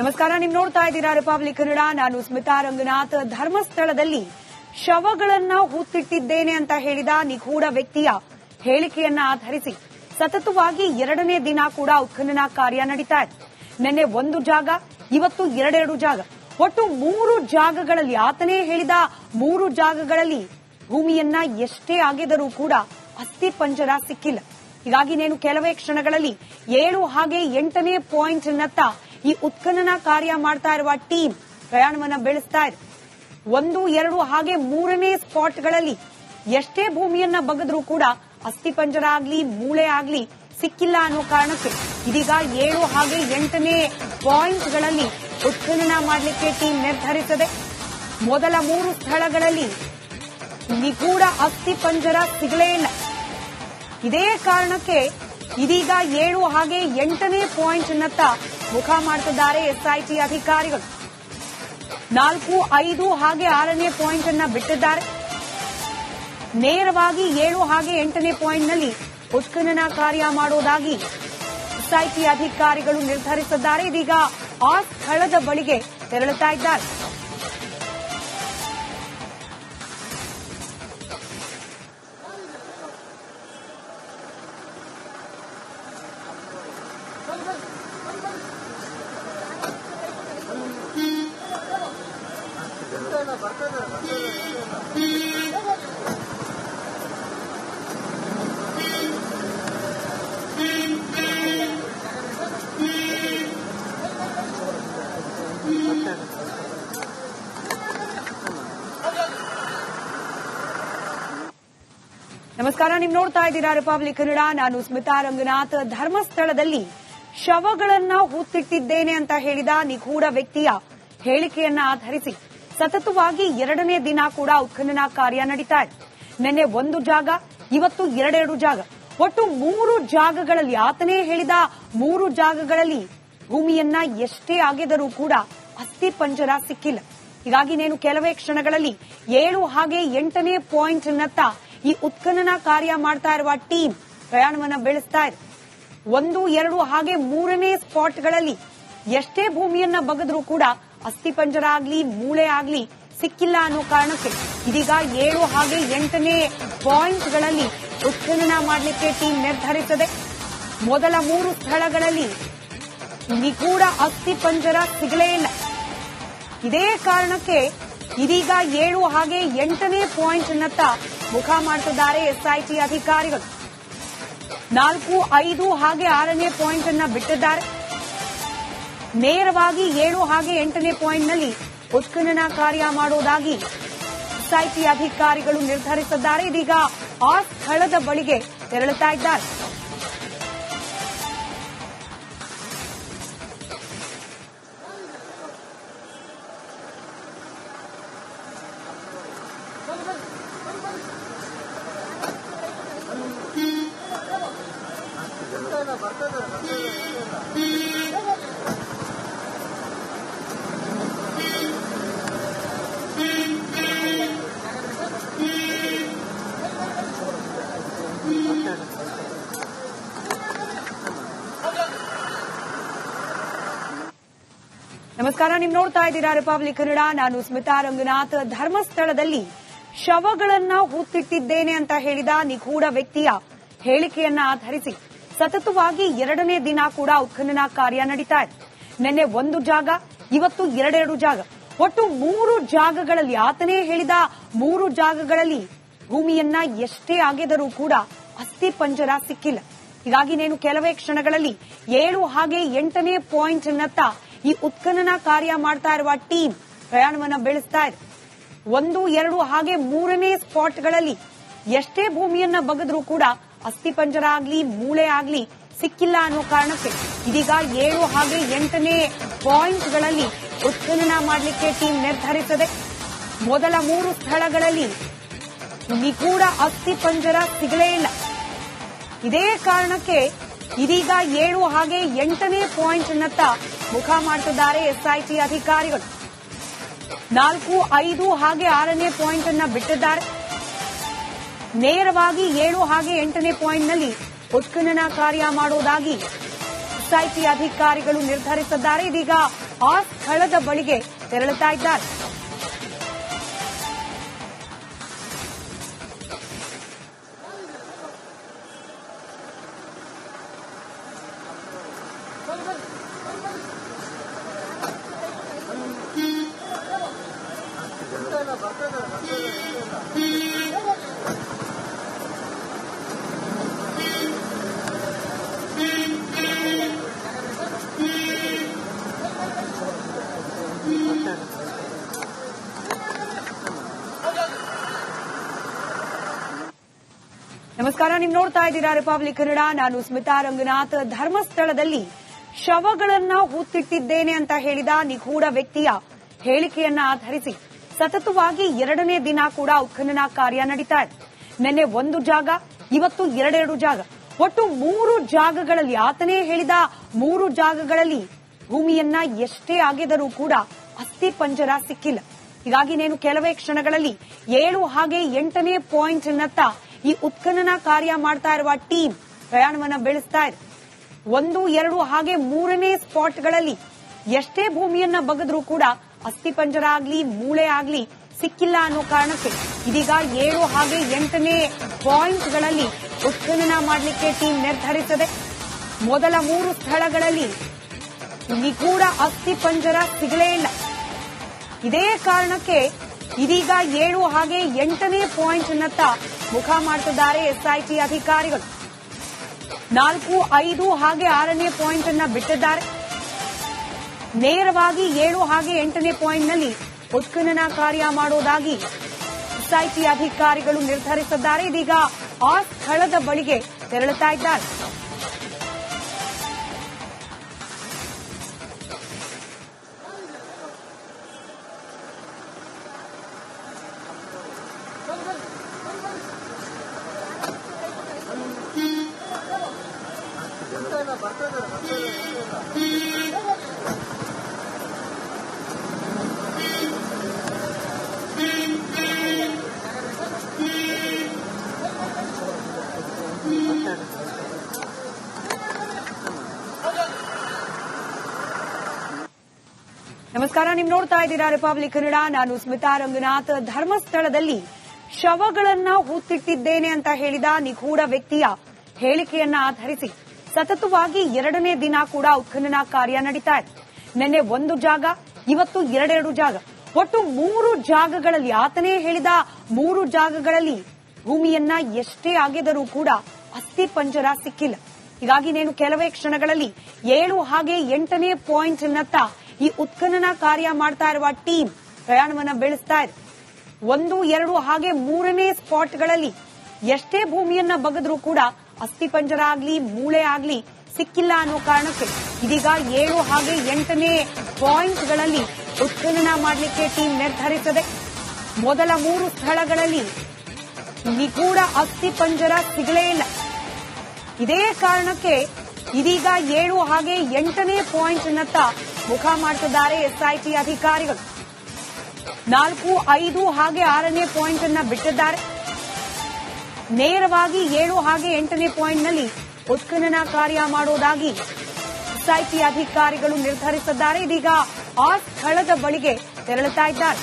ನಮಸ್ಕಾರ, ನೀವು ನೋಡ್ತಾ ಇದ್ದೀರಾ ರಿಪಬ್ಲಿಕ್ ಕನ್ನಡ. ನಾನು ಸ್ಮಿತಾ ರಂಗನಾಥ್. ಧರ್ಮಸ್ಥಳದಲ್ಲಿ ಶವಗಳನ್ನ ಹೂತಿಟ್ಟಿದ್ದೇನೆ ಅಂತ ಹೇಳಿದ ನಿಗೂಢ ವ್ಯಕ್ತಿಯ ಹೇಳಿಕೆಯನ್ನ ಆಧರಿಸಿ ಸತತವಾಗಿ ಎರಡನೇ ದಿನ ಕೂಡ ಉತ್ಖನನ ಕಾರ್ಯ ನಡೀತಾ ಇದೆ. ನಿನ್ನೆ ಒಂದು ಜಾಗ, ಇವತ್ತು ಎರಡೆರಡು ಜಾಗ, ಒಟ್ಟು 3 ಜಾಗಗಳಲ್ಲಿ, ಆತನೇ ಹೇಳಿದ 3 ಜಾಗಗಳಲ್ಲಿ ಭೂಮಿಯನ್ನ ಎಷ್ಟೇ ಅಗೆದರೂ ಕೂಡ ಅಸ್ಥಿ ಪಂಜರ ಸಿಕ್ಕಿಲ್ಲ. ಹೀಗಾಗಿ నేను ಕೆಲವೇ ಕ್ಷಣಗಳಲ್ಲಿ 7 ಹಾಗೆ 8ನೇ ಪಾಯಿಂಟ್ ನತ್ತ ಈ ಉತ್ಖನನ ಕಾರ್ಯ ಮಾಡ್ತಾ ಇರುವ ಟೀಮ್ ಪ್ರಯಾಣವನ್ನ ಬೆಳೆಸ್ತಾ ಇದೆ. 1, 2 ಹಾಗೆ 3ನೇ ಸ್ಪಾಟ್ಗಳಲ್ಲಿ ಎಷ್ಟೇ ಭೂಮಿಯನ್ನ ಬಗೆದ್ರೂ ಕೂಡ ಅಸ್ಥಿ ಪಂಜರ ಆಗ್ಲಿ ಮೂಳೆ ಆಗ್ಲಿ ಸಿಕ್ಕಿಲ್ಲ ಅನ್ನೋ ಕಾರಣಕ್ಕೆ ಇದೀಗ 7 ಹಾಗೆ 8ನೇ ಪಾಯಿಂಟ್ಗಳಲ್ಲಿ ಉತ್ಖನನ ಮಾಡಲಿಕ್ಕೆ ಟೀಮ್ ನಿರ್ಧರಿಸಿದೆ. ಮೊದಲ 3 ಸ್ಥಳಗಳಲ್ಲಿ ನಿಗೂಢ ಅಸ್ಥಿ ಪಂಜರ ಸಿಗಲೇ ಇಲ್ಲ. ಇದೇ ಕಾರಣಕ್ಕೆ ಇದೀಗ 7 ಹಾಗೆ 8ನೇ ಪಾಯಿಂಟ್ ನತ್ತ ಮುಖ ಮಾಡ್ತಿದ್ದಾರೆ ಎಸ್ಐಟಿ ಅಧಿಕಾರಿಗಳು. 4, 5 ಹಾಗೆ 6ನೇ ಪಾಯಿಂಟ್ ಅನ್ನ ಬಿಟ್ಟಿದ್ದಾರೆ. ನೇರವಾಗಿ 7 ಹಾಗೆ 8ನೇ ಪಾಯಿಂಟ್ನಲ್ಲಿ ಉತ್ಖನನ ಕಾರ್ಯ ಮಾಡೋದಾಗಿ ಎಸ್ಐಟಿ ಅಧಿಕಾರಿಗಳು ನಿರ್ಧರಿಸಿದ್ದಾರೆ. ಇದೀಗ ಆ ಸ್ಥಳದ ಬಳಿಗೆ ತೆರಳುತ್ತಾ ಇದ್ದಾರೆ. ನಮಸ್ಕಾರ, ನೀವು ನೋಡ್ತಾ ಇದ್ದೀರಾ ರಿಪಬ್ಲಿಕ್ ಕನ್ನಡ. ನಾನು ಸ್ಮಿತಾ ರಂಗನಾಥ್. ಧರ್ಮಸ್ಥಳದಲ್ಲಿ ಶವಗಳನ್ನ ಹೂತಿಟ್ಟಿದ್ದೇನೆ ಅಂತ ಹೇಳಿದ ನಿಗೂಢ ವ್ಯಕ್ತಿಯ ಹೇಳಿಕೆಯನ್ನ ಆಧರಿಸಿ ಸತತವಾಗಿ ಎರಡನೇ ದಿನ ಕೂಡ ಉತ್ಖನನ ಕಾರ್ಯ ನಡೀತಾ ಇದೆ. ನಿನ್ನೆ ಒಂದು ಜಾಗ, ಇವತ್ತು ಎರಡೆರಡು ಜಾಗ, ಒಟ್ಟು 3 ಜಾಗಗಳಲ್ಲಿ, ಆತನೇ ಹೇಳಿದ 3 ಜಾಗಗಳಲ್ಲಿ ಭೂಮಿಯನ್ನ ಎಷ್ಟೇ ಅಗೆದರೂ ಕೂಡ ಅಸ್ಥಿ ಪಂಜರ ಸಿಕ್ಕಿಲ್ಲ. ಹೀಗಾಗಿ నేను ಕೆಲವೇ ಕ್ಷಣಗಳಲ್ಲಿ 7 ಹಾಗೆ 8ನೇ ಪಾಯಿಂಟ್ ನತ್ತ ಈ ಉತ್ಖನನ ಕಾರ್ಯ ಮಾಡ್ತಾ ಇರುವ ಟೀಮ್ ಪ್ರಯಾಣವನ್ನ ಬೆಳೆಸ್ತಾ ಇದೆ. 1, 2 ಹಾಗೆ 3ನೇ ಸ್ಪಾಟ್ಗಳಲ್ಲಿ ಎಷ್ಟೇ ಭೂಮಿಯನ್ನ ಬಗೆದ್ರೂ ಕೂಡ ಅಸ್ಥಿ ಪಂಜರ ಆಗ್ಲಿ ಮೂಳೆ ಆಗ್ಲಿ ಸಿಕ್ಕಿಲ್ಲ ಅನ್ನೋ ಕಾರಣಕ್ಕೆ ಇದೀಗ 7 ಹಾಗೆ 8ನೇ ಪಾಯಿಂಟ್ಗಳಲ್ಲಿ ಉತ್ಖನನ ಮಾಡಲಿಕ್ಕೆ ಟೀಮ್ ನಿರ್ಧರಿಸಿದೆ. ಮೊದಲ 3 ಸ್ಥಳಗಳಲ್ಲಿ ನಿಗೂಢ ಅಸ್ಥಿ ಪಂಜರ ಸಿಗಲೇ ಇಲ್ಲ. ಇದೇ ಕಾರಣಕ್ಕೆ ಇದೀಗ 7 ಹಾಗೆ 8ನೇ ಪಾಯಿಂಟ್ ನತ್ತ ಮುಖ ಮಾಡ್ತಿದ್ದಾರೆ ಎಸ್ಐಟಿ ಅಧಿಕಾರಿಗಳು. 4, 5 ಹಾಗೆ 6ನೇ ಪಾಯಿಂಟ್ ಅನ್ನ ಬಿಟ್ಟಿದ್ದಾರೆ. ನೇರವಾಗಿ 7 ಹಾಗೆ 8ನೇ ಪಾಯಿಂಟ್ನಲ್ಲಿ ಉತ್ಖನನ ಕಾರ್ಯ ಮಾಡೋದಾಗಿ ಎಸ್ಐಟಿ ಅಧಿಕಾರಿಗಳು ನಿರ್ಧರಿಸಿದ್ದಾರೆ. ಇದೀಗ ಆ ಸ್ಥಳದ ಬಳಿಗೆ ತೆರಳುತ್ತಾ ಇದ್ದಾರೆ. ನಮಸ್ಕಾರ, ನೀವು ನೋಡ್ತಾ ಇದ್ದೀರಾ ರಿಪಬ್ಲಿಕ್ ಕನ್ನಡ. ನಾನು ಸ್ಮಿತಾ ರಂಗನಾಥ್. ಧರ್ಮಸ್ಥಳದಲ್ಲಿ ಶವಗಳನ್ನ ಹೂತಿಟ್ಟಿದ್ದೇನೆ ಅಂತ ಹೇಳಿದ ನಿಗೂಢ ವ್ಯಕ್ತಿಯ ಹೇಳಿಕೆಯನ್ನ ಆಧರಿಸಿ ಸತತವಾಗಿ ಎರಡನೇ ದಿನ ಕೂಡ ಉತ್ಖನನ ಕಾರ್ಯ ನಡೀತಾ ಇದೆ. ನಿನ್ನೆ ಒಂದು ಜಾಗ, ಇವತ್ತು ಎರಡೆರಡು ಜಾಗ, ಒಟ್ಟು 3 ಜಾಗಗಳಲ್ಲಿ, ಆತನೇ ಹೇಳಿದ 3 ಜಾಗಗಳಲ್ಲಿ ಭೂಮಿಯನ್ನ ಎಷ್ಟೇ ಅಗೆದರೂ ಕೂಡ ಅಸ್ಥಿ ಪಂಜರ ಸಿಕ್ಕಿಲ್ಲ. ಹೀಗಾಗಿ నేను ಕೆಲವೇ ಕ್ಷಣಗಳಲ್ಲಿ 7 ಹಾಗೆ 8ನೇ ಪಾಯಿಂಟ್ ನತ್ತ ಈ ಉತ್ಖನನ ಕಾರ್ಯ ಮಾಡ್ತಾ ಇರುವ ಟೀಮ್ ಪ್ರಯಾಣವನ್ನ ಬೆಳೆಸ್ತಾ ಇದೆ. 1, 2 ಹಾಗೆ 3ನೇ ಸ್ಪಾಟ್ಗಳಲ್ಲಿ ಎಷ್ಟೇ ಭೂಮಿಯನ್ನ ಬಗೆದ್ರೂ ಕೂಡ ಅಸ್ಥಿ ಪಂಜರ ಆಗ್ಲಿ ಮೂಳೆ ಆಗ್ಲಿ ಸಿಕ್ಕಿಲ್ಲ ಅನ್ನೋ ಕಾರಣಕ್ಕೆ ಇದೀಗ 7 ಹಾಗೆ 8ನೇ ಪಾಯಿಂಟ್ಗಳಲ್ಲಿ ಉತ್ಖನನ ಮಾಡಲಿಕ್ಕೆ ಟೀಮ್ ನಿರ್ಧರಿಸಿದೆ. ಮೊದಲ 3 ಸ್ಥಳಗಳಲ್ಲಿ ನಿಗೂಢ ಅಸ್ಥಿ ಪಂಜರ ಸಿಗಲೇ ಇಲ್ಲ. ಇದೇ ಕಾರಣಕ್ಕೆ ಇದೀಗ 7 ಹಾಗೆ 8ನೇ ಪಾಯಿಂಟ್ ನತ್ತ ಮುಖ ಮಾಡ್ತಿದ್ದಾರೆ ಎಸ್ಐಟಿ ಅಧಿಕಾರಿಗಳು. 4, 5 ಹಾಗೆ 6ನೇ ಪಾಯಿಂಟ್ ಅನ್ನ ಬಿಟ್ಟಿದ್ದಾರೆ. ನೇರವಾಗಿ 7 ಹಾಗೆ 8ನೇ ಪಾಯಿಂಟ್ನಲ್ಲಿ ಉತ್ಖನನ ಕಾರ್ಯ ಮಾಡೋದಾಗಿ ಎಸ್ಐಟಿ ಅಧಿಕಾರಿಗಳು ನಿರ್ಧರಿಸಿದ್ದಾರೆ. ಇದೀಗ ಆ ಸ್ಥಳದ ಬಳಿಗೆ ತೆರಳುತ್ತಾ ಇದ್ದಾರೆ. ನಮಸ್ಕಾರ, ನೀವು ನೋಡ್ತಾ ಇದ್ದೀರಾ ರಿಪಬ್ಲಿಕ್ ಕನ್ನಡ. ನಾನು ಸ್ಮಿತಾ ರಂಗನಾಥ್. ಧರ್ಮಸ್ಥಳದಲ್ಲಿ ಶವಗಳನ್ನ ಹೂತಿಟ್ಟಿದ್ದೇನೆ ಅಂತ ಹೇಳಿದ ನಿಗೂಢ ವ್ಯಕ್ತಿಯ ಹೇಳಿಕೆಯನ್ನ ಆಧರಿಸಿ ಸತತವಾಗಿ 2ನೇ ದಿನ ಕೂಡ ಉತ್ಖನನ ಕಾರ್ಯ ನಡೀತಾ ಇದೆ. ನಿನ್ನೆ ಒಂದು ಜಾಗ, ಇವತ್ತು 2 ಜಾಗ, ಒಟ್ಟು 3 ಜಾಗಗಳಲ್ಲಿ, ಆತನೇ ಹೇಳಿದ 3 ಜಾಗಗಳಲ್ಲಿ ಭೂಮಿಯನ್ನ ಎಷ್ಟೇ ಅಗೆದರೂ ಕೂಡ ಅಸ್ಥಿ ಪಂಜರ ಸಿಕ್ಕಿಲ್ಲ. ಹೀಗಾಗಿ నేను ಕೆಲವೇ ಕ್ಷಣಗಳಲ್ಲಿ 7 ಹಾಗೆ 8ನೇ ಪಾಯಿಂಟ್ನತ್ತ ಈ ಉತ್ಖನನ ಕಾರ್ಯ ಮಾಡ್ತಾ ಇರುವ ಟೀಮ್ ಪ್ರಯಾಣವನ್ನ ಬೆಳೆಸ್ತಾ ಇದೆ. 1, 2 ಹಾಗೆ 3ನೇ ಸ್ಪಾಟ್ಗಳಲ್ಲಿ ಎಷ್ಟೇ ಭೂಮಿಯನ್ನ ಬಗೆದ್ರೂ ಕೂಡ ಅಸ್ಥಿ ಪಂಜರ ಆಗ್ಲಿ ಮೂಳೆ ಆಗ್ಲಿ ಸಿಕ್ಕಿಲ್ಲ ಅನ್ನೋ ಕಾರಣಕ್ಕೆ ಇದೀಗ 7 ಹಾಗೆ 8ನೇ ಪಾಯಿಂಟ್ಗಳಲ್ಲಿ ಉತ್ಖನನ ಮಾಡಲಿಕ್ಕೆ ಟೀಮ್ ನಿರ್ಧರಿಸಿದೆ. ಮೊದಲ 3 ಸ್ಥಳಗಳಲ್ಲಿ ನಿಗೂಢ ಅಸ್ಥಿ ಪಂಜರ ಸಿಗಲೇ ಇಲ್ಲ. ಇದೇ ಕಾರಣಕ್ಕೆ ಇದೀಗ 7 ಹಾಗೆ 8ನೇ ಪಾಯಿಂಟ್ನತ್ತ ಮುಖ ಮಾಡ್ತಿದ್ದಾರೆ ಎಸ್ಐಟಿ ಅಧಿಕಾರಿಗಳು. 4, 5 ಹಾಗೆ 6ನೇ ಪಾಯಿಂಟ್ ಅನ್ನ ಬಿಟ್ಟಿದ್ದಾರೆ. ನೇರವಾಗಿ 7 ಹಾಗೆ 8ನೇ ಪಾಯಿಂಟ್ನಲ್ಲಿ ಉತ್ಖನನ ಕಾರ್ಯ ಮಾಡೋದಾಗಿ ಎಸ್ಐಟಿ ಅಧಿಕಾರಿಗಳು ನಿರ್ಧರಿಸಿದ್ದಾರೆ. ಇದೀಗ ಆ ಸ್ಥಳದ ಬಳಿಗೆ ತೆರಳುತ್ತಾ ಇದ್ದಾರೆ. ನಮಸ್ಕಾರ, ನೀವು ನೋಡ್ತಾ ಇದ್ದೀರಾ ರಿಪಬ್ಲಿಕ್ ಕನ್ನಡ. ನಾನು ಸ್ಮಿತಾ ರಂಗನಾಥ್. ಧರ್ಮಸ್ಥಳದಲ್ಲಿ ಶವಗಳನ್ನ ಹೂತಿಟ್ಟಿದ್ದೇನೆ ಅಂತ ಹೇಳಿದ ನಿಗೂಢ ವ್ಯಕ್ತಿಯ ಹೇಳಿಕೆಯನ್ನ ಆಧರಿಸಿ ಸತತವಾಗಿ 2ನೇ ದಿನ ಕೂಡ ಉತ್ಖನನ ಕಾರ್ಯ ನಡೀತಾ ಇದೆ. ನಿನ್ನೆ ಒಂದು ಜಾಗ, ಇವತ್ತು 2 ಜಾಗ, ಒಟ್ಟು 3 ಜಾಗಗಳಲ್ಲಿ, ಆತನೇ ಹೇಳಿದ 3 ಜಾಗಗಳಲ್ಲಿ ಭೂಮಿಯನ್ನ ಎಷ್ಟೇ ಅಗೆದರೂ ಕೂಡ ಅಸ್ಥಿ ಪಂಜರ ಸಿಕ್ಕಿಲ್ಲ. ಹೀಗಾಗಿ నేను ಕೆಲವೇ ಕ್ಷಣಗಳಲ್ಲಿ 7 ಹಾಗೆ 8ನೇ ಪಾಯಿಂಟ್ನತ್ತ ಈ ಉತ್ಖನನ ಕಾರ್ಯ ಮಾಡ್ತಾ ಇರುವ ಟೀಮ್ ಪ್ರಯಾಣವನ್ನ ಬೆಳೆಸ್ತಾ ಇದೆ. 1, 2 ಹಾಗೆ 3ನೇ ಸ್ಪಾಟ್ಗಳಲ್ಲಿ ಎಷ್ಟೇ ಭೂಮಿಯನ್ನ ಬಗೆದ್ರೂ ಕೂಡ ಅಸ್ಥಿ ಪಂಜರ ಆಗ್ಲಿ ಮೂಳೆ ಆಗ್ಲಿ ಸಿಕ್ಕಿಲ್ಲ ಅನ್ನೋ ಕಾರಣಕ್ಕೆ ಇದೀಗ 7 ಹಾಗೆ 8ನೇ ಪಾಯಿಂಟ್ಗಳಲ್ಲಿ ಉತ್ಖನನ ಮಾಡಲಿಕ್ಕೆ ಟೀಮ್ ನಿರ್ಧರಿಸಿದೆ. ಮೊದಲ 3 ಸ್ಥಳಗಳಲ್ಲಿ ನಿಗೂಢ ಅಸ್ಥಿ ಪಂಜರ ಸಿಗಲೇ ಇಲ್ಲ. ಇದೇ ಕಾರಣಕ್ಕೆ ಇದೀಗ 7 ಹಾಗೆ 8ನೇ ಪಾಯಿಂಟ್ನತ್ತ ಮುಖ ಮಾಡ್ತಿದ್ದಾರೆ ಎಸ್ಐಟಿ ಅಧಿಕಾರಿಗಳು. 4, 5 ಹಾಗೆ 6ನೇ ಪಾಯಿಂಟ್ ಅನ್ನ ಬಿಟ್ಟಿದ್ದಾರೆ. ನೇರವಾಗಿ 7 ಹಾಗೆ 8ನೇ ಪಾಯಿಂಟ್ನಲ್ಲಿ ಉತ್ಖನನ ಕಾರ್ಯ ಮಾಡೋದಾಗಿ ಎಸ್ಐಟಿ ಅಧಿಕಾರಿಗಳು ನಿರ್ಧರಿಸಿದ್ದಾರೆ. ಇದೀಗ ಆ ಸ್ಥಳದ ಬಳಿಗೆ ತೆರಳುತ್ತಾ ಇದ್ದಾರೆ.